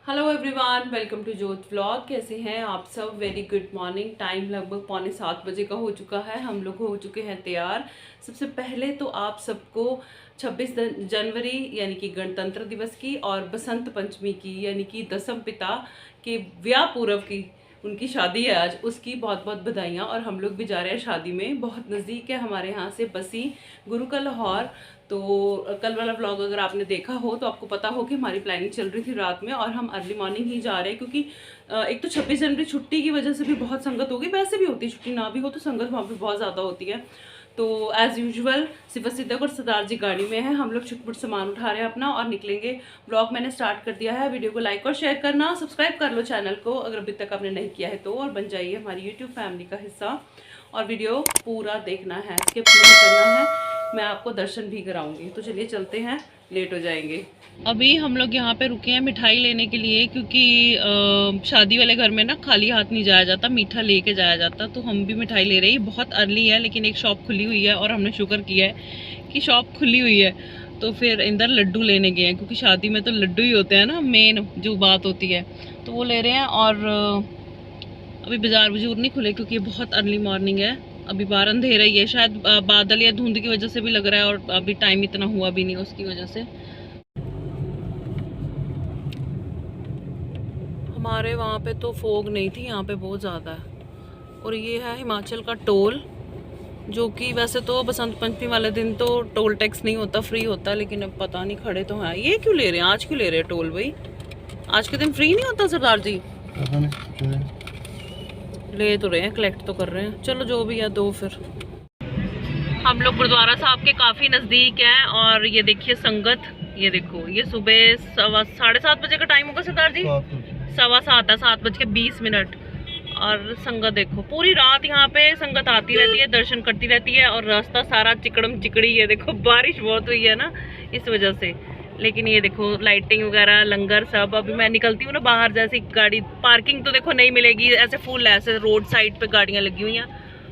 Hello everyone, welcome to जोत vlog. कैसे हैं आप सब? Very good morning. टाइम लगभग 6:45 का हो चुका है। हम लोग हो चुके हैं तैयार। सबसे पहले तो आप सबको 26 जनवरी यानी कि गणतंत्र दिवस की और बसंत पंचमी की यानी कि दसम पिता के व्याह पूर्व की उनकी शादी है आज, उसकी बहुत बहुत बधाइयाँ। और हम लोग भी जा रहे हैं शादी में, बहुत नज़दीक है हमारे यहाँ से बसी गुरु का लाहौर। तो कल वाला व्लॉग अगर आपने देखा हो तो आपको पता हो कि हमारी प्लानिंग चल रही थी रात में और हम अर्ली मॉर्निंग ही जा रहे हैं, क्योंकि एक तो 26 जनवरी छुट्टी की वजह से भी बहुत संगत होगी। वैसे भी होती है, छुट्टी ना भी हो तो संगत वहाँ पे बहुत ज़्यादा होती है। तो एज़ यूजुअल सिफत सिद्दक और सरदार जी गाड़ी में है, हम लोग छुटपुट सामान उठा रहे हैं अपना और निकलेंगे। ब्लॉग मैंने स्टार्ट कर दिया है। वीडियो को लाइक और शेयर करना, सब्सक्राइब कर लो चैनल को अगर अभी तक आपने नहीं किया है तो, और बन जाइए हमारी यूट्यूब फैमिली का हिस्सा। और वीडियो पूरा देखना है, स्किप नहीं करना है, मैं आपको दर्शन भी कराऊंगी। तो चलिए चलते हैं, लेट हो जाएंगे। अभी हम लोग यहाँ पे रुके हैं मिठाई लेने के लिए, क्योंकि शादी वाले घर में ना खाली हाथ नहीं जाया जाता, मीठा लेके जाया जाता। तो हम भी मिठाई ले रहे हैं। बहुत अर्ली है लेकिन एक शॉप खुली हुई है और हमने शुक्र किया है कि शॉप खुली हुई है। तो फिर इंदर लड्डू लेने गए हैं, क्योंकि शादी में तो लड्डू ही होते हैं ना मेन जो बात होती है। तो वो ले रहे हैं। और अभी बाजार वजूर नहीं खुले क्योंकि बहुत अर्ली मॉर्निंग है। अभी बाहर अंधेरा ही है, शायद बादल या धुंध की वजह से भी लग रहा है, और अभी टाइम इतना हुआ भी नहीं उसकी वजह से। हमारे वहाँ पे तो फोग नहीं थी, यहाँ पे बहुत ज़्यादा है। और ये है हिमाचल का टोल, जो कि वैसे तो बसंत पंचमी वाले दिन तो टोल टैक्स नहीं होता, फ्री होता है। लेकिन अब पता नहीं खड़े तो हैं। ये क्यों ले रहे हैं आज, क्यों ले रहे हैं टोल भाई? आज के दिन फ्री नहीं होता सरदार जी? ले तो रहे हैं, कलेक्ट तो कर रहे हैं। चलो जो भी है दो फिर। हम लोग गुरुद्वारा साहब के काफ़ी नज़दीक हैं। और ये देखिए संगत, ये देखो, ये सुबह 7:30 बजे का टाइम होगा सरदार जी। 7:15 है, 7:20। और संगत देखो, पूरी रात यहाँ पे संगत आती रहती है, दर्शन करती रहती है। और रास्ता सारा चिकड़म चिकड़ी है। देखो बारिश बहुत हुई है ना इस वजह से। लेकिन ये देखो लाइटिंग वगैरह, लंगर सब। अभी मैं निकलती हूँ ना बाहर, जैसे गाड़ी पार्किंग तो देखो नहीं मिलेगी, ऐसे फुल ऐसे रोड साइड पे गाड़ियाँ लगी हुई हैं।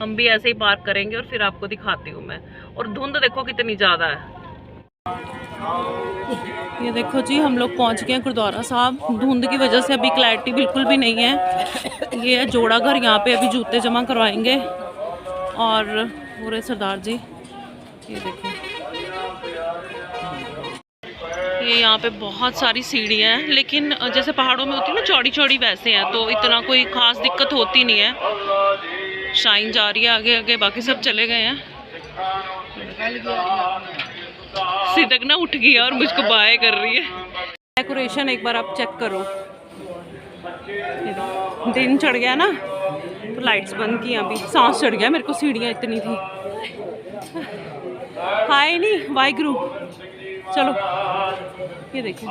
हम भी ऐसे ही पार्क करेंगे और फिर आपको दिखाती हूँ मैं। और धुंध देखो कितनी ज़्यादा है। ये देखो जी, हम लोग पहुँच गए हैं गुरुद्वारा साहब। धुंध की वजह से अभी क्लैरिटी बिल्कुल भी नहीं है। ये है जोड़ा घर, यहाँ पे अभी जूते जमा करवाएंगे। और पूरे सरदार जी, ये देखो, ये यहाँ पे बहुत सारी सीढ़ियाँ हैं। लेकिन जैसे पहाड़ों में होती है ना चौड़ी चौड़ी, वैसे हैं, तो इतना कोई ख़ास दिक्कत होती नहीं है। शाइन जा रही है आगे आगे, बाकी सब चले गए हैं। सिदक ना उठ गई और मुझको बाय कर रही है। डेकोरेशन एक बार आप चेक करो। दिन चढ़ गया ना तो लाइट्स बंद की, अभी सांस चढ़ गया मेरे को, सीढ़ियाँ इतनी थी। हाय नहीं वाहिगुरु। चलो ये देखिए,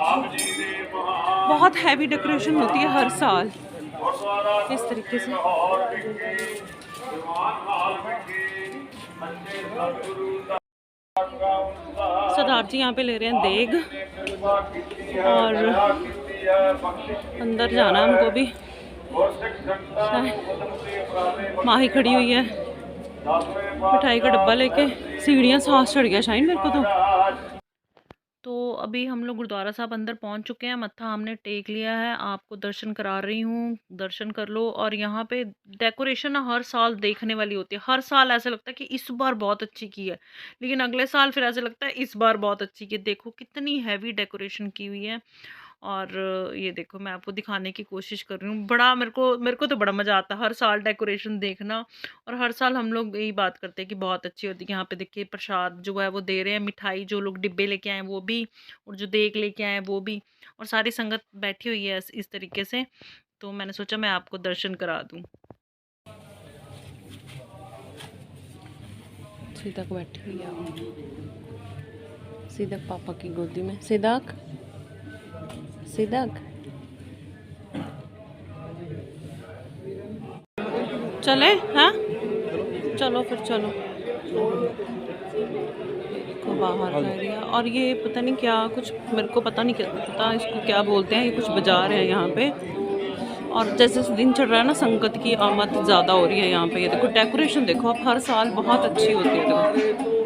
बहुत हैवी डेकोरेशन होती है हर साल इस तरीके से। सरदार जी यहाँ पे ले रहे हैं देग, और अंदर जाना हमको भी। माही खड़ी हुई है मिठाई का डब्बा लेके। सीढ़ियाँ सांस चढ़ गया शाइन मेरे को तो अभी हम लोग गुरुद्वारा साहब अंदर पहुंच चुके हैं। मत्था हमने टेक लिया है, आपको दर्शन करा रही हूँ, दर्शन कर लो। और यहाँ पे डेकोरेशन ना हर साल देखने वाली होती है। हर साल ऐसा लगता है कि इस बार बहुत अच्छी की है, लेकिन अगले साल फिर ऐसा लगता है इस बार बहुत अच्छी की है। देखो कितनी हैवी डेकोरेशन की हुई है। और ये देखो, मैं आपको दिखाने की कोशिश कर रही हूँ। बड़ा मेरे को तो बड़ा मज़ा आता है हर साल डेकोरेशन देखना। और हर साल हम लोग यही बात करते हैं कि बहुत अच्छी होती है। यहाँ पे देखिए प्रसाद जो है वो दे रहे हैं, मिठाई जो लोग डिब्बे लेके आए वो भी, और जो देग लेके आए वो भी। और सारी संगत बैठी हुई है इस तरीके से। तो मैंने सोचा मैं आपको दर्शन करा दूँ। सीदक बैठी हुई है, सीदक पापा की गोदी में। सीदक सीदक चले, हाँ चलो फिर चलो। देखो बाहर का एरिया। और ये पता नहीं क्या, कुछ मेरे को पता नहीं पता इसको क्या बोलते हैं। ये कुछ बाजार है यहाँ पे। और जैसे जैसे दिन चढ़ रहा है ना, संगत की आमद ज़्यादा हो रही है यहाँ पे। ये देखो डेकोरेशन देखो, अब हर साल बहुत अच्छी होती है। देखो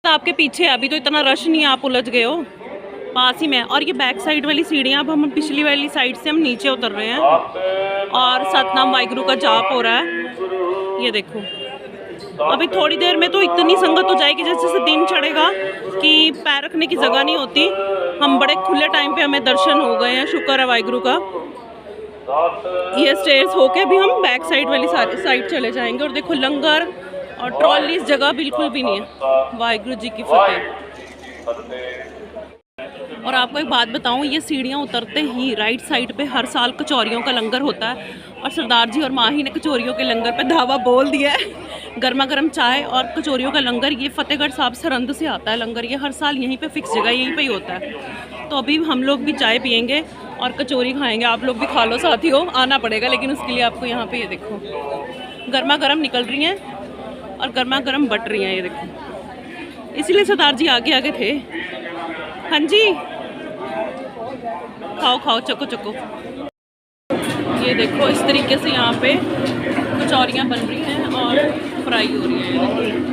रास्ता आपके पीछे है, अभी तो इतना रश नहीं है, आप उलझ गए हो, पास ही में। और ये बैक साइड वाली सीढ़ियाँ, अब हम पिछली वाली साइड से हम नीचे उतर रहे हैं और सतनाम वाहिगुरु का जाप हो रहा है। ये देखो अभी थोड़ी देर में तो इतनी संगत हो जाएगी जैसे जैसे दिन चढ़ेगा कि पैर रखने की जगह नहीं होती। हम बड़े खुले टाइम पे हमें दर्शन हो गए हैं, शुक्र है वाहिगुरु का। ये स्टेयर्स होके भी हम बैक साइड वाली साइड चले जाएंगे। और देखो लंगर और ट्रॉली इस जगह बिल्कुल भी नहीं है। वाहिगुरु जी की फतेह। और आपको एक बात बताऊं, ये सीढ़ियां उतरते ही राइट साइड पे हर साल कचौरियों का लंगर होता है और सरदार जी और माही ने कचौरियों के लंगर पे धावा बोल दिया है। गर्मा गर्म चाय और कचौरियों का लंगर, ये फतेहगढ़ साहब सरंद से आता है लंगर, ये हर साल यहीं पे फिक्स जगह यहीं पे ही होता है। तो अभी हम लोग भी चाय पियेंगे और कचौरी खाएंगे। आप लोग भी खा लो साथियों, आना पड़ेगा लेकिन उसके लिए आपको। यहाँ पे ये देखो गर्मा गर्म निकल रही हैं और गर्मा गर्म बट रही हैं, ये देखो। इसीलिए सरदार जी आगे आगे थे। हाँ जी, खाओ खाओ, चको चको। ये देखो इस तरीके से यहाँ पे कचौरियाँ बन रही हैं और फ्राई हो रही हैं।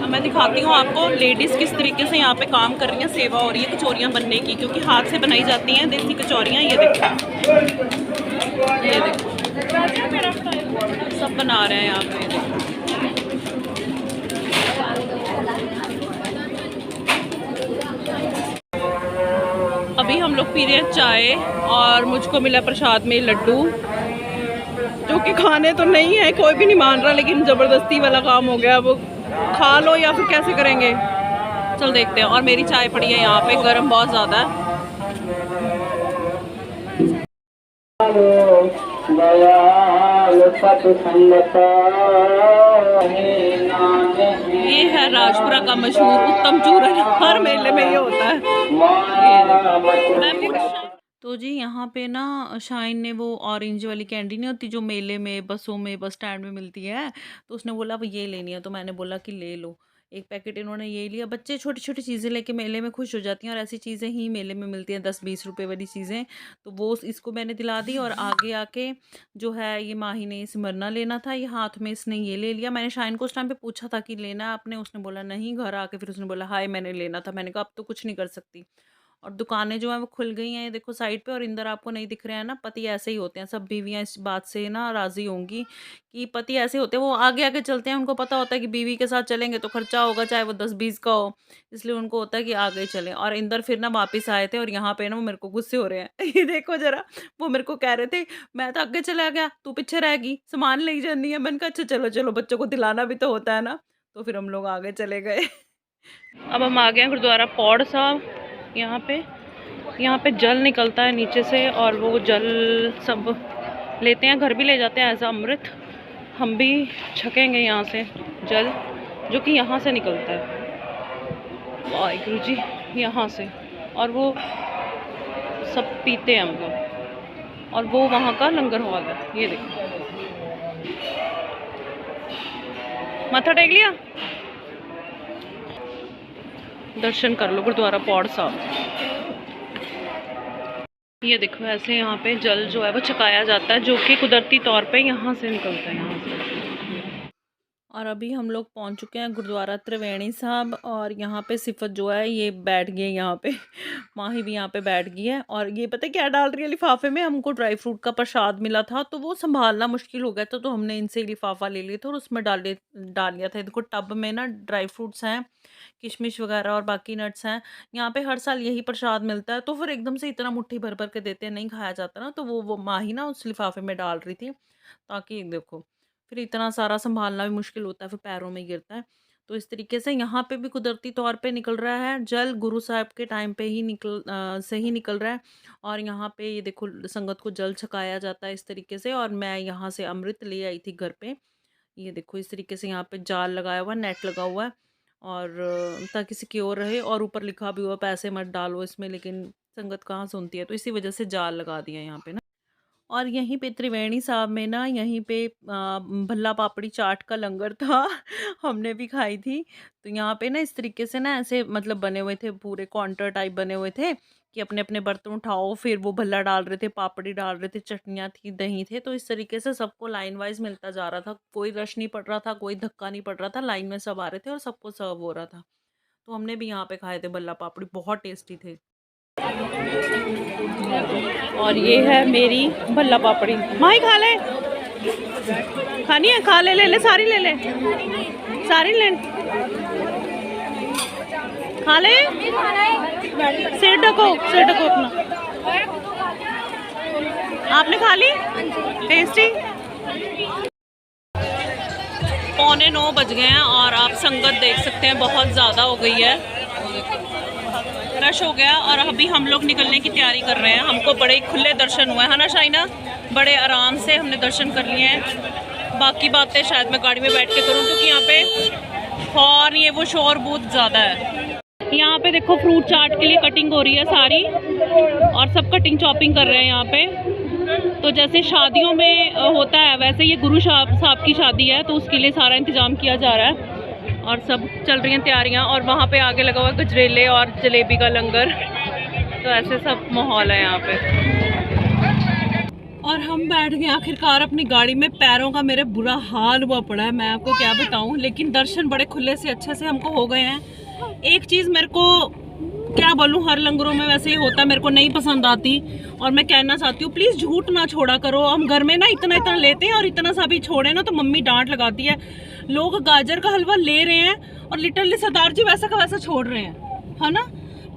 मैं दिखाती हूँ आपको लेडीज़ किस तरीके से यहाँ पे काम कर रही हैं, सेवा हो रही है कचौरियाँ बनने की, क्योंकि हाथ से बनाई जाती हैं देसी कचौरियाँ। ये देखो, ये देखो सब बना रहे हैं यहाँ पे। अभी हम लोग पी रहे हैं चाय और मुझको मिला प्रसाद में लड्डू, जो कि खाने तो नहीं है, कोई भी नहीं मान रहा, लेकिन ज़बरदस्ती वाला काम हो गया। वो खा लो या फिर कैसे करेंगे, चल देखते हैं। और मेरी चाय पड़ी है यहाँ पे, गर्म बहुत ज़्यादा है। ये है राजपुरा का मशहूर उत्तम चूरन, हर मेले में ये होता है। तो जी यहाँ पे ना शाइन ने वो ऑरेंज वाली कैंडी नहीं होती जो मेले में, बसों में, बस स्टैंड में मिलती है, तो उसने बोला अब ये लेनी है, तो मैंने बोला कि ले लो। एक पैकेट इन्होंने ये लिया। बच्चे छोटी छोटी चीज़ें लेके मेले में खुश हो जाती हैं और ऐसी चीज़ें ही मेले में मिलती हैं, 10-20 रुपए वाली चीज़ें। तो वो इसको मैंने दिला दी और आगे आके जो है ये माही ने सिमरना लेना था, ये हाथ में इसने ये ले लिया। मैंने शाइन को उस टाइम पे पूछा था कि लेना है आपने, उसने बोला नहीं। घर आके फिर उसने बोला हाय मैंने लेना था। मैंने कहा अब तो कुछ नहीं कर सकती। और दुकानें जो हैं वो खुल गई हैं, ये देखो साइड पे। और इंदर आपको नहीं दिख रहे हैं ना, पति ऐसे ही होते हैं। सब बीवियां इस बात से ना राज़ी होंगी कि पति ऐसे होते हैं, वो आगे आगे चलते हैं। उनको पता होता है कि बीवी के साथ चलेंगे तो खर्चा होगा, चाहे वो 10-20 का हो, इसलिए उनको होता है कि आगे चलें। और इंदर फिर ना वापस आए थे और यहाँ पे ना वो मेरे को गुस्से हो रहे हैं। ये देखो जरा, वो मेरे को कह रहे थे मैं तो आगे चला गया, तू पीछे रह गई, सामान ले जानी है। मैंने कहा अच्छा चलो चलो, बच्चों को दिलाना भी तो होता है ना। तो फिर हम लोग आगे चले गए। अब हम आ गए हैं गुरुद्वारा पौड़ साहब। यहाँ पे जल निकलता है नीचे से और वो जल सब लेते हैं, घर भी ले जाते हैं एज अमृत। हम भी छकेंगे यहाँ से जल, जो कि यहाँ से निकलता है वाहिगुरु जी, यहाँ से। और वो सब पीते हैं हम लोग। और वो वहाँ का लंगर हॉल है, ये देखो। माथा टेक लिया, दर्शन कर लो गुरुद्वारा पौड़ साहब। ये देखो ऐसे यहाँ पे जल जो है वो छकाया जाता है, जो कि कुदरती तौर पे यहाँ से निकलता है, यहाँ से। और अभी हम लोग पहुँच चुके हैं गुरुद्वारा त्रिवेणी साहब। और यहाँ पे सिफत जो है ये बैठ गई है यहाँ पे। माही भी यहाँ पे बैठ गई है। और ये पता है क्या डाल रही है लिफाफे में, हमको ड्राई फ्रूट का प्रसाद मिला था तो वो संभालना मुश्किल हो गया था, तो हमने इनसे लिफाफा ले लिया था और उसमें डाल लिया था। देखो टब में ना ड्राई फ्रूट्स हैं, किशमिश वगैरह और बाकी नट्स हैं। यहाँ पे हर साल यही प्रसाद मिलता है, तो फिर एकदम से इतना मुट्ठी भर भर के देते हैं, नहीं खाया जाता ना। तो वो माही ना उस लिफाफे में डाल रही थी, ताकि देखो फिर इतना सारा संभालना भी मुश्किल होता है, फिर पैरों में गिरता है। तो इस तरीके से यहाँ पे भी कुदरती तौर पे निकल रहा है जल, गुरु साहब के टाइम पे ही से ही निकल रहा है। और यहाँ पे ये देखो संगत को जल छकाया जाता है इस तरीके से। और मैं यहाँ से अमृत ले आई थी घर पे। ये देखो इस तरीके से यहाँ पे जाल लगाया हुआ है, नेट लगा हुआ है, और ताकि सिक्योर रहे। और ऊपर लिखा भी हुआ पैसे मत डालो इसमें, लेकिन संगत कहाँ सुनती है, तो इसी वजह से जाल लगा दिया यहाँ पे ना। और यहीं पे त्रिवेणी साहब में ना, यहीं पे भल्ला पापड़ी चाट का लंगर था। हमने भी खाई थी। तो यहाँ पे ना इस तरीके से ना ऐसे मतलब बने हुए थे, पूरे काउंटर टाइप बने हुए थे कि अपने अपने बर्तन उठाओ, फिर वो भल्ला डाल रहे थे, पापड़ी डाल रहे थे, चटनियाँ थी, दही थे, तो इस तरीके से सबको लाइन वाइज मिलता जा रहा था। कोई रश नहीं पड़ रहा था, कोई धक्का नहीं पड़ रहा था, लाइन में सब आ रहे थे और सबको सर्व हो रहा था। तो हमने भी यहाँ पे खाए थे भल्ला पापड़ी, बहुत टेस्टी थे। और ये है मेरी भल्ला पापड़ी। माही खा ले, खानी है खा ले, ले ले सारी, ले ले सारी, ले खा ले, सिर ढको, सिर ढको अपना। आपने खा ली? टेस्टी। 8:45 बज गए हैं और आप संगत देख सकते हैं बहुत ज़्यादा हो गई है, रश हो गया। और अभी हम लोग निकलने की तैयारी कर रहे हैं। हमको बड़े खुले दर्शन हुए हैं ना शाइना, बड़े आराम से हमने दर्शन कर लिए हैं। बाकी बातें शायद मैं गाड़ी में बैठ के करूँ, क्योंकि यहाँ पे हॉर्न ये वो शोर बहुत ज़्यादा है। यहाँ पे देखो फ्रूट चाट के लिए कटिंग हो रही है सारी, और सब कटिंग चॉपिंग कर रहे हैं यहाँ पे। तो जैसे शादियों में होता है वैसे ये गुरु साहब की शादी है, तो उसके लिए सारा इंतज़ाम किया जा रहा है और सब चल रही हैं तैयारियाँ। और वहाँ पे आगे लगा हुआ गजरेले और जलेबी का लंगर, तो ऐसे सब माहौल है यहाँ पे। और हम बैठ गए आखिरकार अपनी गाड़ी में। पैरों का मेरे बुरा हाल हुआ पड़ा है, मैं आपको क्या बताऊँ, लेकिन दर्शन बड़े खुले से अच्छे से हमको हो गए हैं। एक चीज़ मेरे को क्या बोलूँ, हर लंगरों में वैसे ही होता है, मेरे को नहीं पसंद आती। और मैं कहना चाहती हूँ प्लीज़ झूठ ना छोड़ा करो। हम घर में ना इतना इतना लेते हैं और इतना सा भी छोड़े ना तो मम्मी डांट लगाती है। लोग गाजर का हलवा ले रहे हैं और लिटरली सरदार जी वैसा का वैसा छोड़ रहे हैं, है ना।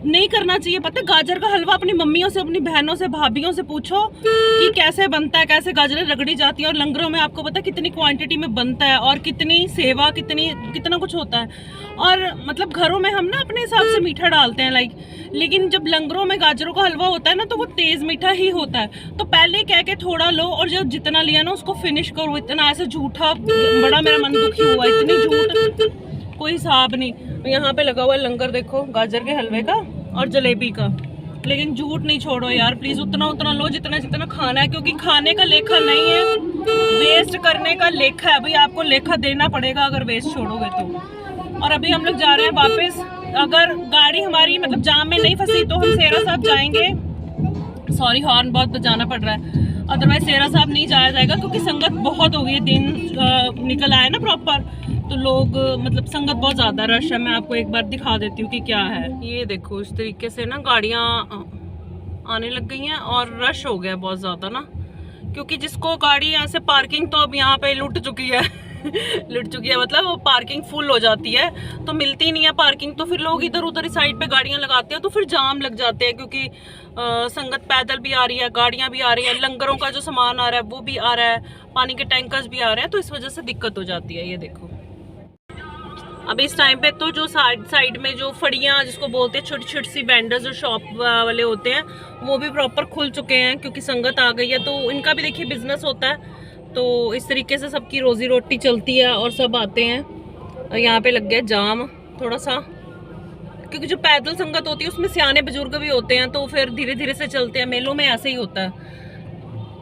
नहीं करना चाहिए। पता है, गाजर का हलवा अपनी मम्मियों से, अपनी बहनों से, भाभीयों से पूछो कि कैसे बनता है, कैसे गाजरें रगड़ी जाती है। और लंगरों में आपको पता है कितनी क्वांटिटी में बनता है और कितनी सेवा, कितना कुछ होता है। और मतलब घरों में हम ना अपने हिसाब से मीठा डालते हैं लेकिन जब लंगरों में गाजरों का हलवा होता है ना तो वो तेज़ मीठा ही होता है। तो पहले कह के थोड़ा लो और जब जितना लिया ना उसको फिनिश करो। इतना ऐसे झूठा, बड़ा मेरा मन दुखी हुआ, इतनी झूठ कोई हिसाब नहीं। यहाँ पे लगा हुआ है लंगर, देखो गाजर के हलवे का और जलेबी का। लेकिन झूठ नहीं छोड़ो यार प्लीज़, उतना लो जितना जितना खाना है, क्योंकि खाने का लेखा नहीं है, वेस्ट करने का लेखा है। भाई आपको लेखा देना पड़ेगा अगर वेस्ट छोड़ोगे तो। और अभी हम लोग जा रहे हैं वापस। अगर गाड़ी हमारी मतलब जाम में नहीं फंसी तो हम सेरा साहब जाएंगे। सॉरी, हॉर्न बहुत बजाना पड़ रहा है। अदरवाइज सेरा साहब नहीं जाया जाएगा, क्योंकि संगत बहुत हो गई है, दिन निकल आया ना प्रॉपर, तो लोग मतलब संगत बहुत ज़्यादा रश है। मैं आपको एक बार दिखा देती हूँ कि क्या है। ये देखो इस तरीके से ना गाड़ियाँ आने लग गई हैं और रश हो गया बहुत ज़्यादा ना, क्योंकि जिसको गाड़ी यहाँ से पार्किंग तो अब यहाँ पे लुट चुकी है लुट चुकी है मतलब वो पार्किंग फुल हो जाती है तो मिलती नहीं है पार्किंग, तो फिर लोग इधर उधर इस साइड पे गाड़ियाँ लगाते हैं, तो फिर जाम लग जाते हैं। क्योंकि संगत पैदल भी आ रही है, गाड़ियाँ भी आ रही है, लंगरों का जो सामान आ रहा है वो भी आ रहा है, पानी के टैंकर्स भी आ रहे हैं, तो इस वजह से दिक्कत हो जाती है। ये देखो अभी इस टाइम पे तो जो साइड में जो फड़ियाँ जिसको बोलते हैं, छोटी छोटी सी वेंडर्स जो शॉप वाले होते हैं, वो भी प्रॉपर खुल चुके हैं, क्योंकि संगत आ गई है। तो इनका भी देखिए बिजनेस होता है, तो इस तरीके से सबकी रोजी रोटी चलती है और सब आते हैं। और यहाँ पे लग गया जाम थोड़ा सा, क्योंकि जो पैदल संगत होती है उसमें सियाने बुजुर्ग भी होते हैं, तो फिर धीरे धीरे से चलते हैं। मेलों में ऐसे ही होता है।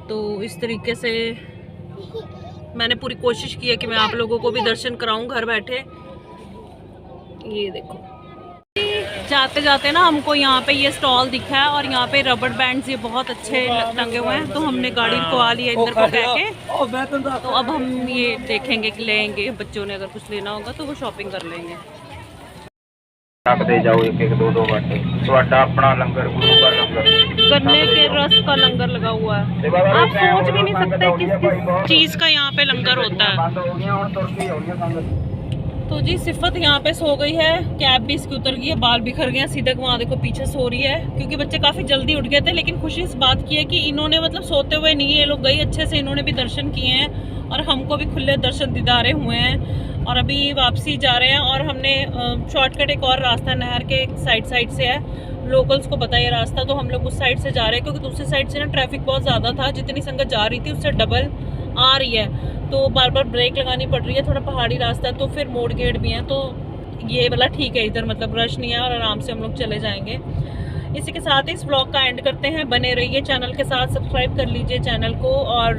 तो इस तरीके से मैंने पूरी कोशिश की है कि मैं आप लोगों को भी दर्शन कराऊं घर बैठे। ये देखो जाते जाते ना हमको यहाँ पे ये स्टॉल दिखा है और यहाँ पे रबड़ बैंड्स ये बहुत अच्छे टंगे हुए हैं, तो हमने गाड़ी रुकवा ली है इधर को कह के। तो अब हम ये देखेंगे कि लेंगे, बच्चों ने अगर कुछ लेना होगा तो वो शॉपिंग कर लेंगे। जाओ एक एक दो बाटे ਤੁਹਾਡਾ अपना लंगर, गुरु का लंगर, गन्ने के रस का लंगर लगा हुआ है। आप सोच भी नहीं सकते किस किस चीज़ का यहाँ पे लंगर होता है। तो जी सिफत यहाँ पे सो गई है, कैब भी इसकी उतर गई है, बाल बिखर गए हैं, सीधा वहाँ देखो पीछे सो रही है, क्योंकि बच्चे काफ़ी जल्दी उठ गए थे। लेकिन खुशी इस बात की है कि इन्होंने मतलब सोते हुए नहीं, ये लोग गई अच्छे से, इन्होंने भी दर्शन किए हैं और हमको भी खुले दर्शन दीदारे हुए हैं। और अभी वापसी जा रहे हैं और हमने शॉर्टकट एक और रास्ता नहर के साइड से है, लोकल्स को पता है रास्ता, तो हम लोग उस साइड से जा रहे हैं, क्योंकि दूसरी साइड से ना ट्रैफिक बहुत ज़्यादा था, जितनी संगत जा रही थी उससे डबल आ रही है, तो बार बार ब्रेक लगानी पड़ रही है। थोड़ा पहाड़ी रास्ता है तो फिर मोड़ गेट भी हैं, तो ये वाला ठीक है, इधर मतलब रश नहीं है और आराम से हम लोग चले जाएंगे। इसी के साथ ही इस ब्लॉग का एंड करते हैं। बने रहिए चैनल के साथ, सब्सक्राइब कर लीजिए चैनल को और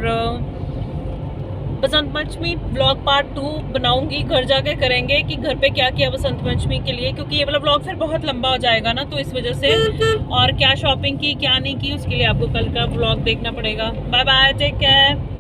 बसंत पंचमी व्लॉग पार्ट 2 बनाऊंगी, घर जाके करेंगे कि घर पे क्या किया बसंत पंचमी के लिए, क्योंकि ये वाला व्लॉग फिर बहुत लंबा हो जाएगा ना, तो इस वजह से। और क्या शॉपिंग की क्या नहीं की उसके लिए आपको कल का व्लॉग देखना पड़ेगा। Bye bye, take care.